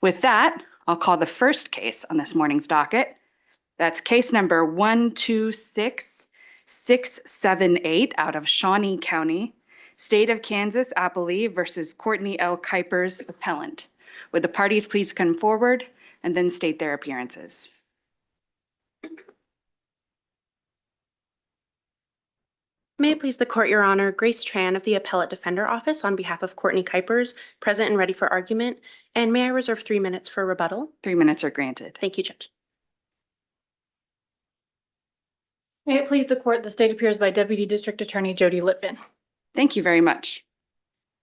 With that, I'll call the first case on this morning's docket. That's case number 126678 out of Shawnee County, State of Kansas, appellee versus Courtney L. Kipers, appellant. Would the parties please come forward and then state their appearances? May it please the court, Your Honor, Grace Tran of the Appellate Defender Office on behalf of Courtney Kipers, present and ready for argument. And may I reserve 3 minutes for rebuttal? 3 minutes are granted. Thank you, Judge. May it please the court, the state appears by Deputy District Attorney Jody Litvin. Thank you very much.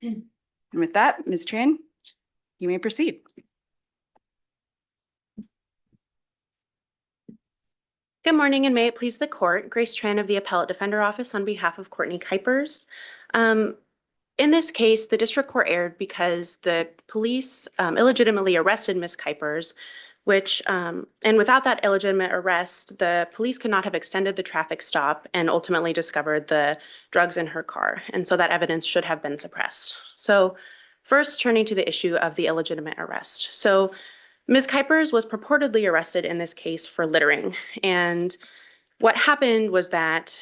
And with that, Ms. Tran, you may proceed. Good morning, and may it please the court, Grace Tran of the Appellate Defender Office on behalf of Courtney Kipers. In this case, the district court erred because the police illegitimately arrested Ms. Kipers, which, and without that illegitimate arrest, the police could not have extended the traffic stop and ultimately discovered the drugs in her car. And so that evidence should have been suppressed. So first, turning to the issue of the illegitimate arrest. So Ms. Kipers was purportedly arrested in this case for littering. And what happened was that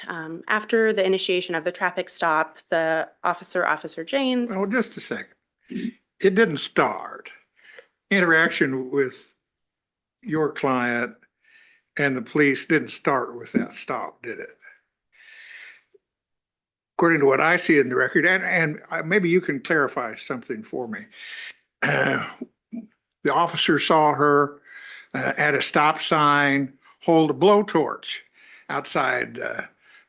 after the initiation of the traffic stop, the Officer James. Well, just a second. It didn't start. Interaction with your client and the police didn't start with that stop, did it? According to what I see in the record, and maybe you can clarify something for me. The officer saw her at a stop sign hold a blowtorch outside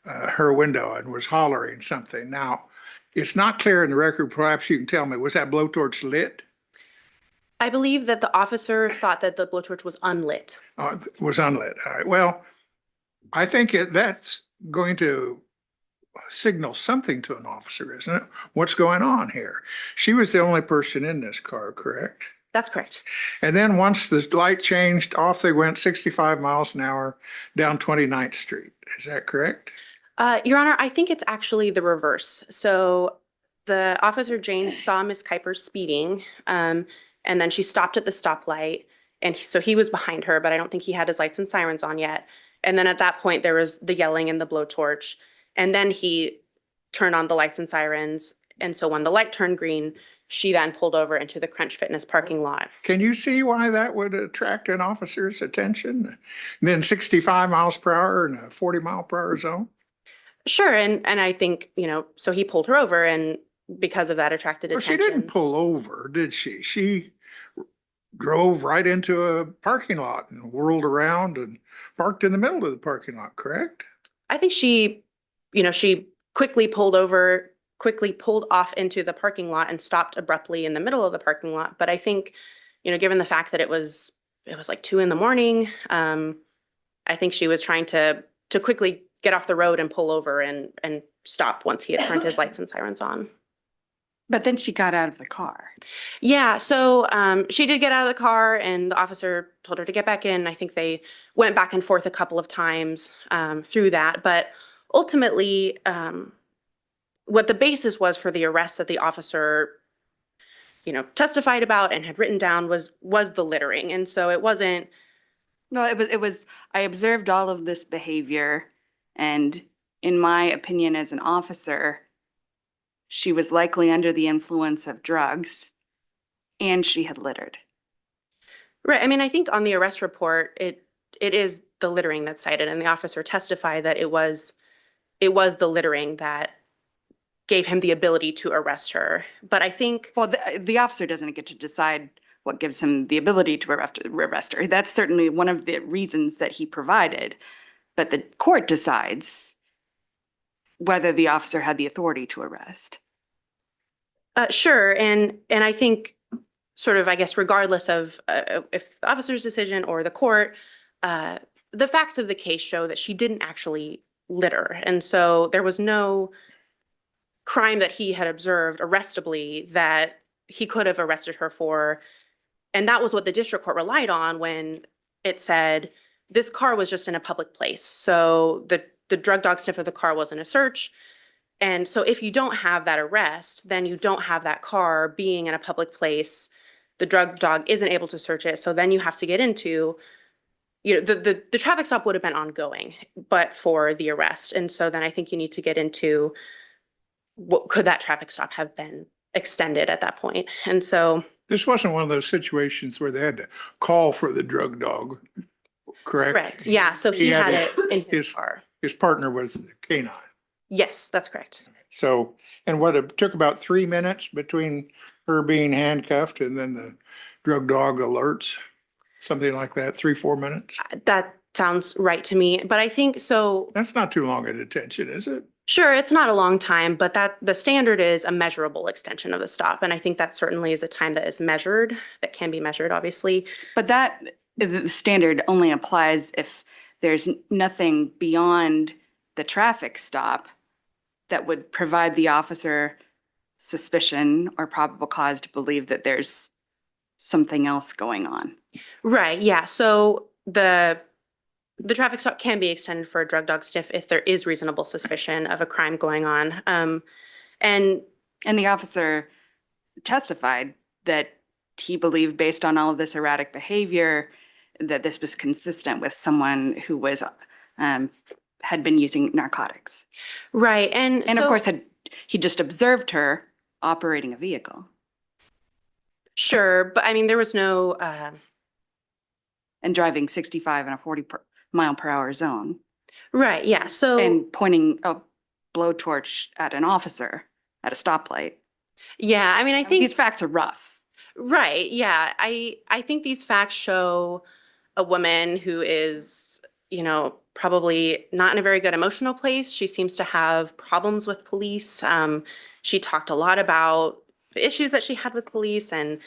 her window and was hollering something. Now, it's not clear in the record. Perhaps you can tell me, was that blowtorch lit? I believe that the officer thought that the blowtorch was unlit. Was unlit. All right. Well, I think that's going to signal something to an officer, isn't it? What's going on here? She was the only person in this car, correct? That's correct. And then once the light changed, off they went 65 miles an hour down 29th Street. Is that correct? Your Honor, I think it's actually the reverse. So the Officer James saw Ms. Kipers speeding, and then she stopped at the stoplight. And so he was behind her, but I don't think he had his lights and sirens on yet. And then at that point, there was the yelling and the blowtorch. And then he turned on the lights and sirens. And so when the light turned green, she then pulled over into the Crunch Fitness parking lot. Can you see why that would attract an officer's attention? And then 65 miles per hour in a 40-mile-per-hour zone? Sure. And I think, so he pulled her over, and because of that attracted attention. Well, she didn't pull over, did she? She drove right into a parking lot and whirled around and parked in the middle of the parking lot, correct? I think she quickly pulled off into the parking lot and stopped abruptly in the middle of the parking lot. But I think, given the fact that it was like 2 a.m, I think she was trying to quickly get off the road and pull over and stop once he had turned his lights and sirens on. But then she got out of the car. Yeah, so she did get out of the car, and the officer told her to get back in. I think they went back and forth a couple of times through that. But ultimately, what the basis was for the arrest that the officer, testified about and had written down was the littering. And so it wasn't. No, it was, I observed all of this behavior, and in my opinion as an officer, she was likely under the influence of drugs and she had littered. Right. I mean, I think on the arrest report, it is the littering that's cited, and the officer testified that it was the littering that gave him the ability to arrest her. But I think. Well, the officer doesn't get to decide what gives him the ability to arrest her. That's certainly one of the reasons that he provided. But the court decides whether the officer had the authority to arrest. Sure. And I think sort of, I guess, regardless of if the officer's decision or the court, the facts of the case show that she didn't actually litter. And so there was no crime that he had observed arrestably that he could have arrested her for. And that was what the district court relied on when it said this car was just in a public place. So the drug dog sniff of the car wasn't a search. And so if you don't have that arrest, then you don't have that car being in a public place the drug dog isn't able to search it. So then you have to get into, the traffic stop would have been ongoing, but for the arrest. And so then I think you need to get into what could that traffic stop have been extended at that point. And so, This wasn't one of those situations where they had to call for the drug dog, correct? correct. Yeah. So he had it in his car. His partner was the canine. Yes, that's correct. So, and what, it took about 3 minutes between her being handcuffed and then the drug dog alerts, something like that, 3-4 minutes? That sounds right to me. But I think so. That's not too long a detention, is it? Sure, it's not a long time, but that the standard is a measurable extension of the stop. And I think that certainly is a time that is measured, that can be measured, obviously. But the standard only applies if there's nothing beyond the traffic stop that would provide the officer suspicion or probable cause to believe that there's something else going on. Right, yeah. So the traffic stop can be extended for a drug dog sniff if there is reasonable suspicion of a crime going on. And the officer testified that he believed, based on all of this erratic behavior, that this was consistent with someone who was had been using narcotics. right, and Of so- course, he just observed her operating a vehicle Sure, but I mean, there was no, and driving 65 in a 40-mile-per-hour zone right, yeah, so. and pointing a blowtorch at an officer at a stoplight. Yeah, I mean, I think. These facts are rough. Right, yeah. I think these facts show a woman who is, probably not in a very good emotional place. She seems to have problems with police. She talked a lot about the issues that she had with police and,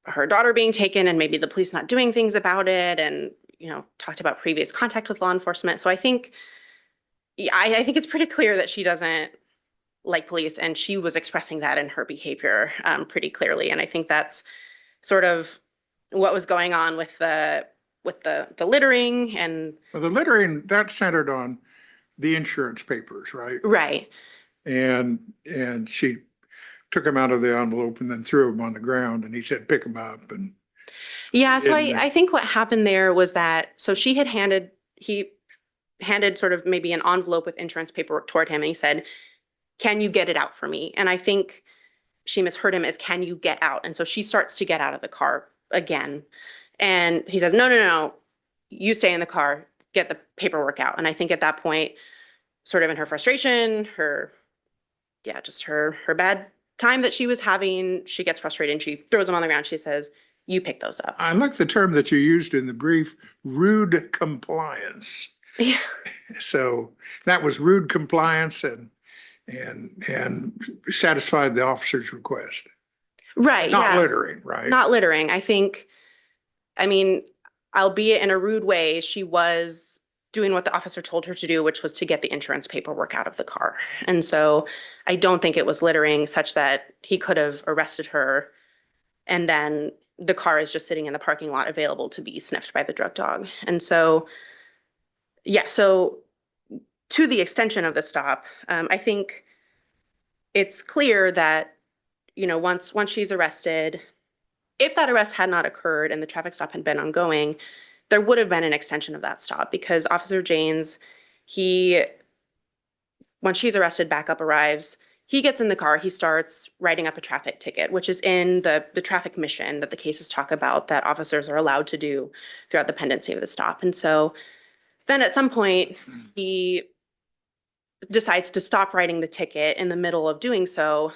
her daughter being taken and maybe the police not doing things about it and, talked about previous contact with law enforcement. So I think, I think it's pretty clear that she doesn't like police, and she was expressing that in her behavior pretty clearly. And I think that's sort of what was going on with the littering and. Well, the littering, that's centered on the insurance papers, right? Right. And she took them out of the envelope and then threw them on the ground, and he said, pick them up. And Yeah. So And, I think what happened there was that, so he handed sort of maybe an envelope with insurance paperwork toward him, and he said, can you get it out for me? And I think she misheard him as, can you get out? And so she starts to get out of the car again. And he says, no, you stay in the car, get the paperwork out. And I think at that point, sort of in her frustration, just her bad time that she was having, she gets frustrated and she throws them on the ground. She says, you pick those up. I like the term that you used in the brief, rude compliance. Yeah. So that was rude compliance and satisfied the officer's request. Right. Not yeah. littering, right? Not littering. I mean, albeit in a rude way, she was doing what the officer told her to do, which was to get the insurance paperwork out of the car. And so I don't think it was littering such that he could have arrested her and then the car is just sitting in the parking lot available to be sniffed by the drug dog. And so, yeah, so to the extension of the stop, I think it's clear that, once she's arrested, if that arrest had not occurred and the traffic stop had been ongoing, there would have been an extension of that stop because Officer Janes, when she's arrested, backup arrives, he gets in the car, he starts writing up a traffic ticket, which is in the traffic mission that the cases talk about that officers are allowed to do throughout the pendency of the stop. And so then at some point, he decides to stop writing the ticket in the middle of doing so,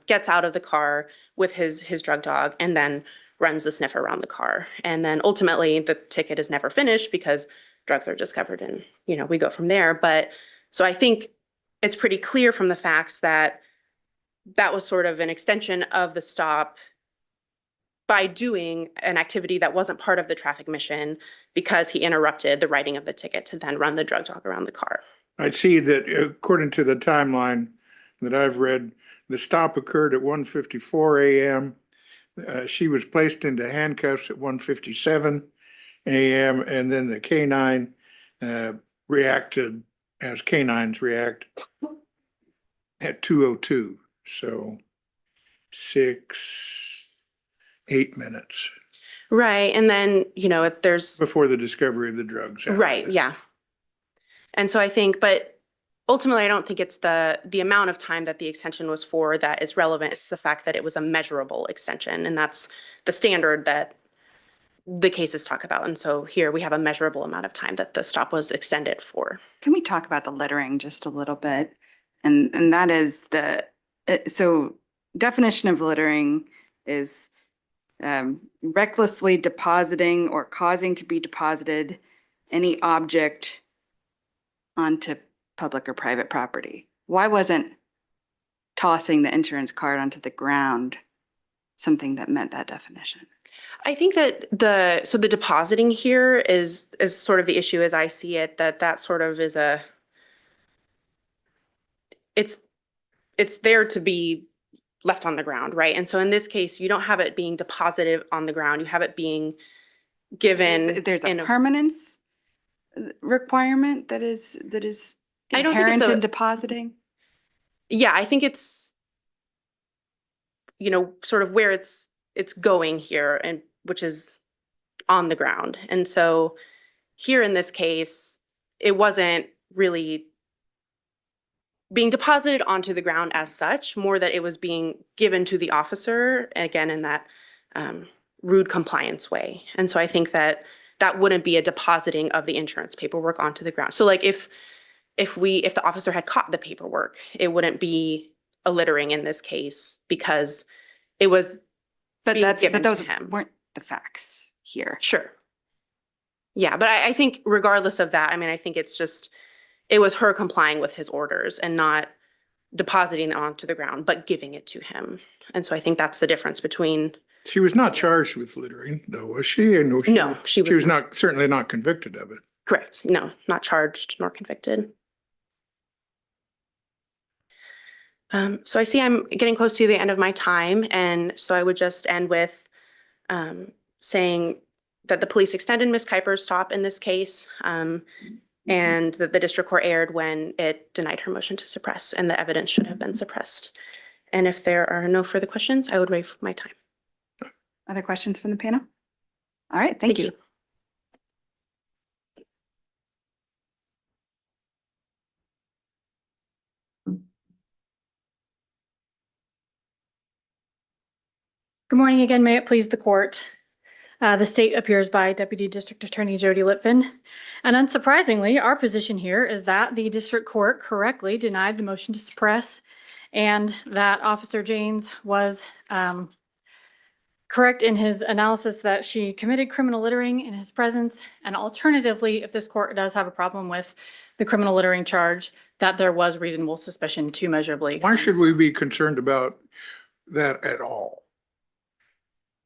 gets out of the car with his drug dog, and then runs the sniffer around the car. And then ultimately the ticket is never finished because drugs are discovered and, we go from there. But so I think it's pretty clear from the facts that that was sort of an extension of the stop by doing an activity that wasn't part of the traffic mission because he interrupted the writing of the ticket to then run the drug dog around the car. I see that according to the timeline that I've read, the stop occurred at 1:54 a.m. She was placed into handcuffs at 1:57 a.m. and then the canine reacted as canines react at 2:02. So 6, 8 minutes Right. And then, you know, there's, before the discovery of the drugs. after right, this. yeah. And so I think, but ultimately, I don't think it's the amount of time that the extension was for that is relevant. It's the fact that it was a measurable extension, and that's the standard that the cases talk about. And so here we have a measurable amount of time that the stop was extended for. Can we talk about the littering just a little bit? And that is so definition of littering is recklessly depositing or causing to be deposited any object onto public or private property. Why wasn't tossing the insurance card onto the ground something that met that definition? I think that the depositing here is sort of the issue as I see it, that sort of is it's there to be left on the ground, right? And so in this case, you don't have it being deposited on the ground. You have it being given. There's in a permanence requirement that is I don't think it's inherent a- in depositing. Yeah, I think it's, you know, sort of where it's going here, and which is on the ground. And so here in this case, it wasn't really being deposited onto the ground as such, more that it was being given to the officer, again, in that rude compliance way. And so I think that wouldn't be a depositing of the insurance paperwork onto the ground. So like if the officer had caught the paperwork, it wouldn't be a littering in this case because it was But being but given those to him. weren't the facts here. Sure. Yeah, but I think regardless of that, I mean, I think it's just, it was her complying with his orders and not depositing it onto the ground, but giving it to him. And so I think that's the difference between, She was not charged with littering, though, was she? And no, she was She was not. not, certainly not convicted of it. Correct. No, not charged nor convicted. So I see I'm getting close to the end of my time, and so I would just end with saying that the police extended Ms. Kipers' stop in this case, and that the district court erred when it denied her motion to suppress, and the evidence should have been suppressed. And if there are no further questions, I would waive my time. Other questions from the panel? All right, thank you. Good morning again. May it please the court. The state appears by Deputy District Attorney Jody Litvin. And unsurprisingly, our position here is that the district court correctly denied the motion to suppress and that Officer Janes was correct in his analysis that she committed criminal littering in his presence. And alternatively, if this court does have a problem with the criminal littering charge, that there was reasonable suspicion to measurably Why extend should the we be concerned about that at all?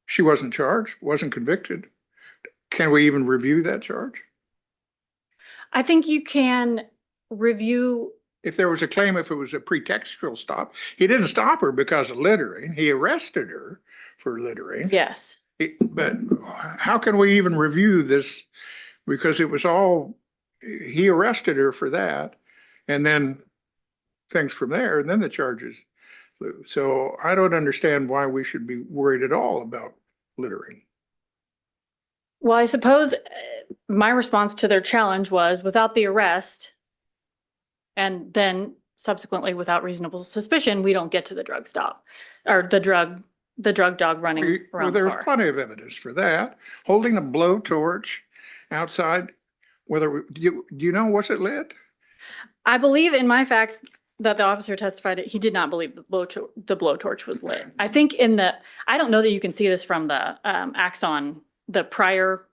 She wasn't charged, wasn't convicted. Can we even review that charge? I think you can review. If there was a claim, if it was a pretextual stop, he didn't stop her because of littering. He arrested her for littering. Yes. But how can we even review this? Because it was all, he arrested her for that. And then things from there, and then the charges flew. So I don't understand why we should be worried at all about littering. Well, I suppose my response to their challenge was without the arrest and then subsequently without reasonable suspicion, we don't get to the drug stop or the drug dog running Well, around the there's car. plenty of evidence for that. Holding a blowtorch outside, whether, do you know, was it lit? I believe in my facts that the officer testified that he did not believe the blowtorch was lit. I think I don't know that you can see this from the axon, the prior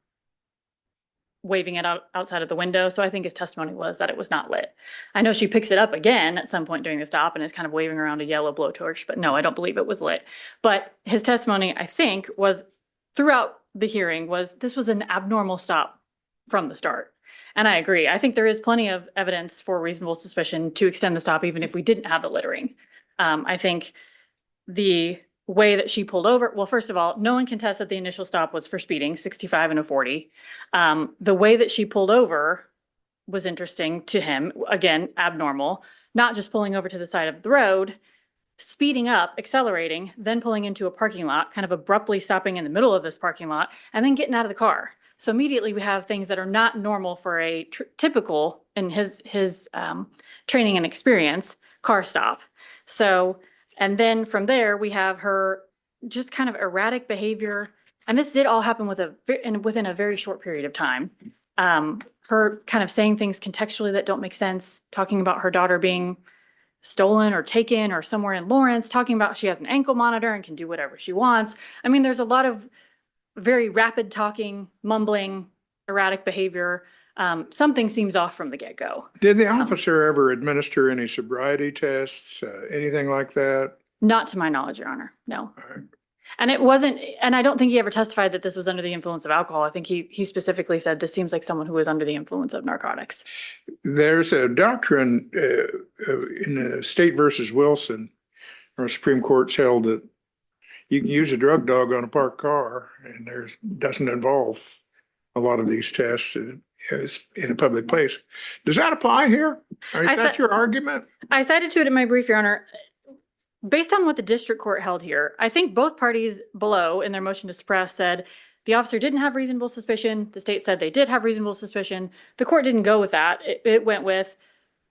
waving it outside of the window. So I think his testimony was that it was not lit. I know she picks it up again at some point during the stop and is kind of waving around a yellow blowtorch, but no, I don't believe it was lit. But his testimony, I think, was throughout the hearing this was an abnormal stop from the start. And I agree. I think there is plenty of evidence for reasonable suspicion to extend the stop, even if we didn't have the littering. I think the way that she pulled over, well, first of all, no one contests that the initial stop was for speeding, 65 and a 40. The way that she pulled over was interesting to him. Again, abnormal, not just pulling over to the side of the road, speeding up, accelerating, then pulling into a parking lot, kind of abruptly stopping in the middle of this parking lot, and then getting out of the car. So immediately we have things that are not normal for a typical, in his training and experience, car stop. So, and then from there, we have her just kind of erratic behavior. And this did all happen within a very short period of time. Her kind of saying things contextually that don't make sense, talking about her daughter being stolen or taken or somewhere in Lawrence, talking about she has an ankle monitor and can do whatever she wants. I mean, there's a lot of very rapid talking, mumbling, erratic behavior. Something seems off from the get-go. Did the officer ever administer any sobriety tests, anything like that? Not to my knowledge, Your Honor, no. All right. And it wasn't, and I don't think he ever testified that this was under the influence of alcohol. I think he specifically said this seems like someone who was under the influence of narcotics. There's a doctrine in State versus Wilson, our Supreme Court's held that you can use a drug dog on a parked car, and there's doesn't involve a lot of these tests in a public place. Does that apply here? Or is that your argument? I cited to it in my brief, Your Honor. Based on what the district court held here, I think both parties below in their motion to suppress said the officer didn't have reasonable suspicion. The state said they did have reasonable suspicion. The court didn't go with that. It went with,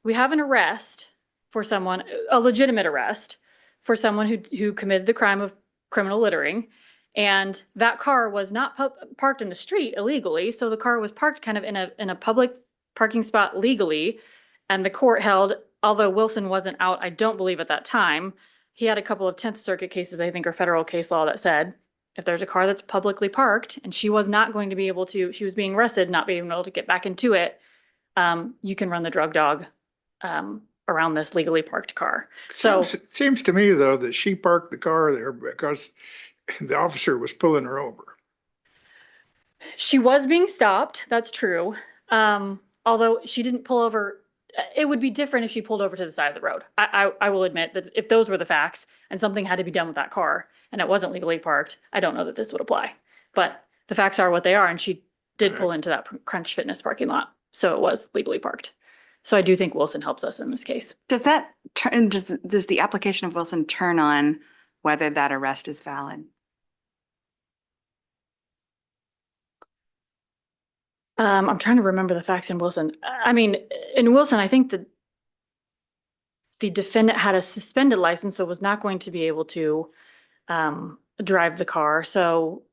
we have an arrest for someone, a legitimate arrest for someone who committed the crime of criminal littering. And that car was not parked in the street illegally. So the car was parked kind of in a public parking spot legally. And the court held, although Wilson wasn't out, I don't believe at that time, he had a couple of 10th Circuit cases, I think, or federal case law that said, if there's a car that's publicly parked and she was not going to be able to, she was being arrested, not being able to get back into it, you can run the drug dog around this legally parked car. So It seems to me, though, that she parked the car there because the officer was pulling her over. she was being stopped, that's true. Although she didn't pull over. It would be different if she pulled over to the side of the road. I will admit that if those were the facts and something had to be done with that car and it wasn't legally parked, I don't know that this would apply. But the facts are what they are, and she did pull into that Crunch Fitness parking lot, so it was legally parked. So I do think Wilson helps us in this case. Does that turn, does the application of Wilson turn on whether that arrest is valid? I'm trying to remember the facts in Wilson. I mean, in Wilson, I think that the defendant had a suspended license, so was not going to be able to drive the car. So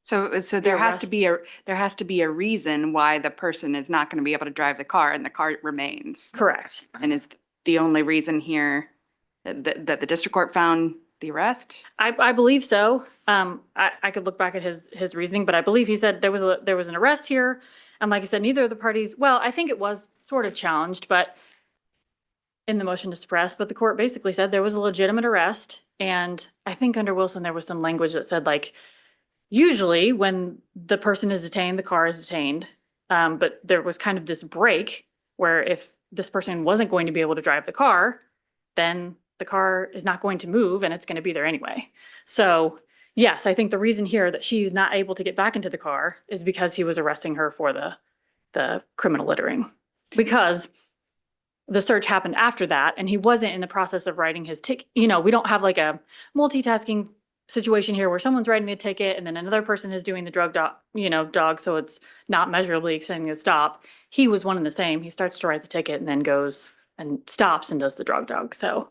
there has to be a reason why the person is not going to be able to drive the car and the car remains. correct. And is the only reason here that the district court found the arrest? I believe so. I could look back at his reasoning, but I believe he said there was an arrest here. And like I said, neither of the parties, well, I think it was sort of challenged, but in the motion to suppress, but the court basically said there was a legitimate arrest. And I think under Wilson, there was some language that said like, usually when the person is detained, the car is detained. But there was kind of this break where if this person wasn't going to be able to drive the car, then the car is not going to move and it's going to be there anyway. So yes, I think the reason here that she's not able to get back into the car is because he was arresting her for the criminal littering. Because the search happened after that and he wasn't in the process of writing his ticket. You know, we don't have like a multitasking situation here where someone's writing the ticket and then another person is doing the drug dog, so it's not measurably extending the stop. He was one and the same. He starts to write the ticket and then goes and stops and does the drug dog. So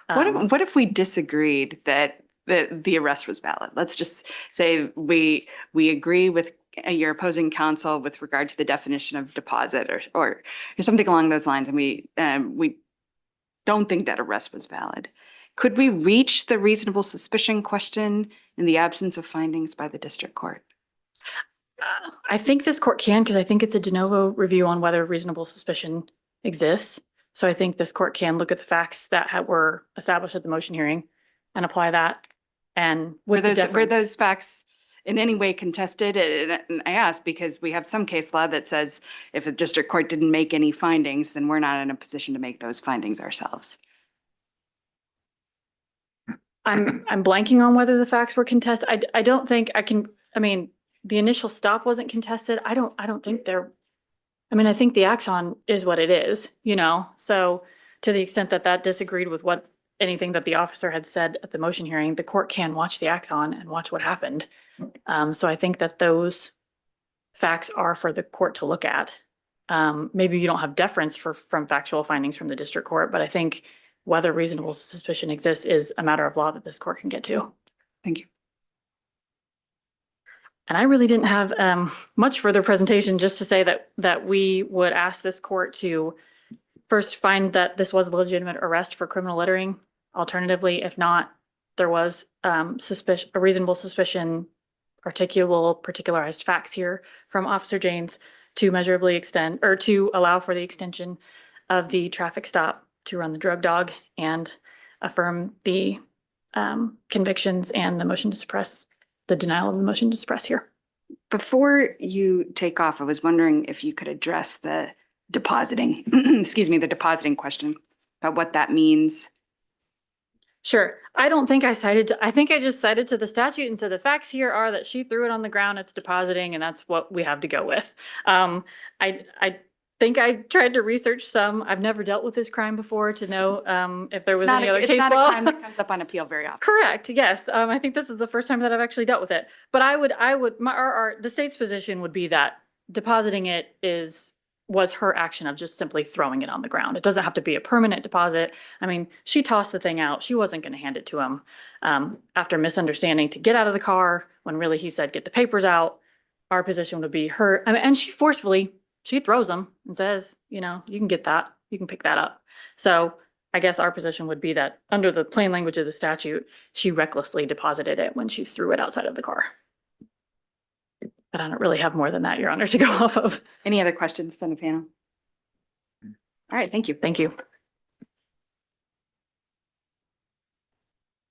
What if we disagreed that the arrest was valid? Let's just say we agree with your opposing counsel with regard to the definition of deposit or something along those lines, and we don't think that arrest was valid. Could we reach the reasonable suspicion question in the absence of findings by the district court? I think this court can, because I think it's a de novo review on whether reasonable suspicion exists. So I think this court can look at the facts that were established at the motion hearing and apply that. And with Were those facts in any way contested? And I ask because we have some case law that says if a district court didn't make any findings, then we're not in a position to make those findings ourselves. I'm blanking on whether the facts were contested. I don't think I can, I mean, the initial stop wasn't contested. I don't think I think the axon is what it is, you know? So to the extent that disagreed with what anything that the officer had said at the motion hearing, the court can watch the axon and watch what happened. So I think that those facts are for the court to look at. Maybe you don't have deference from factual findings from the district court, but I think whether reasonable suspicion exists is a matter of law that this court can get to. Thank you. And I really didn't have much further presentation, just to say that we would ask this court to first find that this was a legitimate arrest for criminal littering. Alternatively, if not, there was a reasonable suspicion, particularized facts here from Officer Janes to measurably extend, or to allow for the extension of the traffic stop to run the drug dog, and affirm the convictions and the motion to suppress, the denial of the motion to suppress here. Before you take off, I was wondering if you could address the depositing, excuse me, the depositing question, about what that means. Sure. I don't think I cited, I think I just cited to the statute and said the facts here are that she threw it on the ground, it's depositing, and that's what we have to go with. I think I tried to research some. I've never dealt with this crime before to know if there was any other case law. It's not a crime that comes up on appeal very often. Correct, yes. I think this is the first time that I've actually dealt with it. But the state's position would be that depositing it was her action of just simply throwing it on the ground. It doesn't have to be a permanent deposit. I mean, she tossed the thing out. She wasn't going to hand it to him after misunderstanding to get out of the car when really he said, get the papers out. Our position would be her, and she forcefully, she throws them and says, you know, you can get that, you can pick that up. So I guess our position would be that under the plain language of the statute, she recklessly deposited it when she threw it outside of the car. But I don't really have more than that, Your Honor, to go off of. Any other questions from the panel? All right, thank you. Thank you.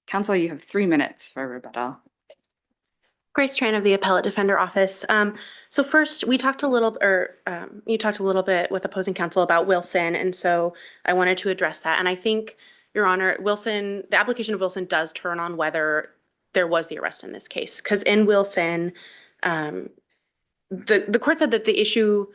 Counsel, you have 3 minutes for rebuttal. Grace Tran of the Appellate Defender Office. So first, we talked a little, you talked a little bit with opposing counsel about Wilson, and so I wanted to address that. And I think, Your Honor, Wilson, the application of Wilson does turn on whether there was the arrest in this case, because in Wilson, the court said that the issue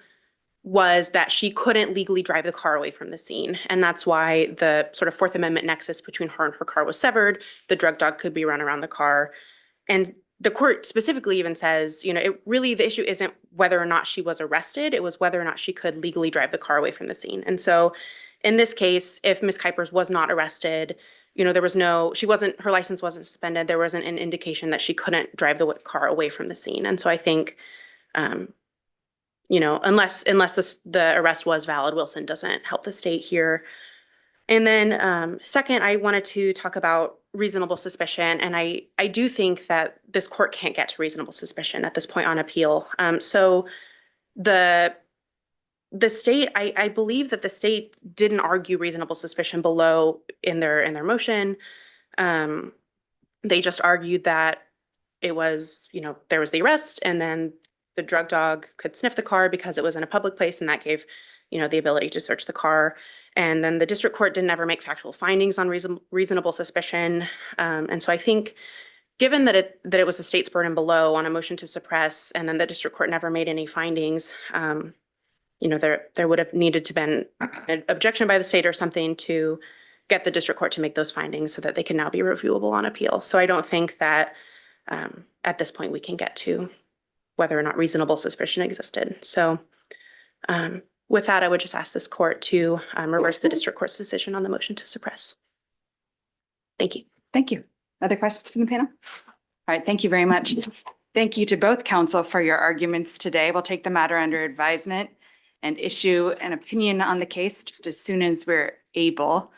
was that she couldn't legally drive the car away from the scene. And that's why the sort of Fourth Amendment nexus between her and her car was severed. The drug dog could be run around the car. And the court specifically even says, you know, the issue isn't whether or not she was arrested. It was whether or not she could legally drive the car away from the scene. And so in this case, if Ms. Kipers was not arrested, you know, her license wasn't suspended. There wasn't an indication that she couldn't drive the car away from the scene. And so I think, you know, unless the arrest was valid, Wilson doesn't help the state here. And then second, I wanted to talk about reasonable suspicion. And I do think that this court can't get to reasonable suspicion at this point on appeal. So the state, I believe that the state didn't argue reasonable suspicion below in their motion. They just argued that it was, you know, there was the arrest, and then the drug dog could sniff the car because it was in a public place, and that gave, you know, the ability to search the car. And then the district court didn't ever make factual findings on reasonable suspicion. And so I think, given that it was the state's burden below on a motion to suppress, and then the district court never made any findings, you know, there would have needed to been an objection by the state or something to get the district court to make those findings so that they can now be reviewable on appeal. So I don't think that at this point we can get to whether or not reasonable suspicion existed. So with that, I would just ask this court to reverse the district court's decision on the motion to suppress. Thank you. Thank you. Other questions from the panel? All right, thank you very much. Thank you to both counsel for your arguments today. We'll take the matter under advisement and issue an opinion on the case just as soon as we're able.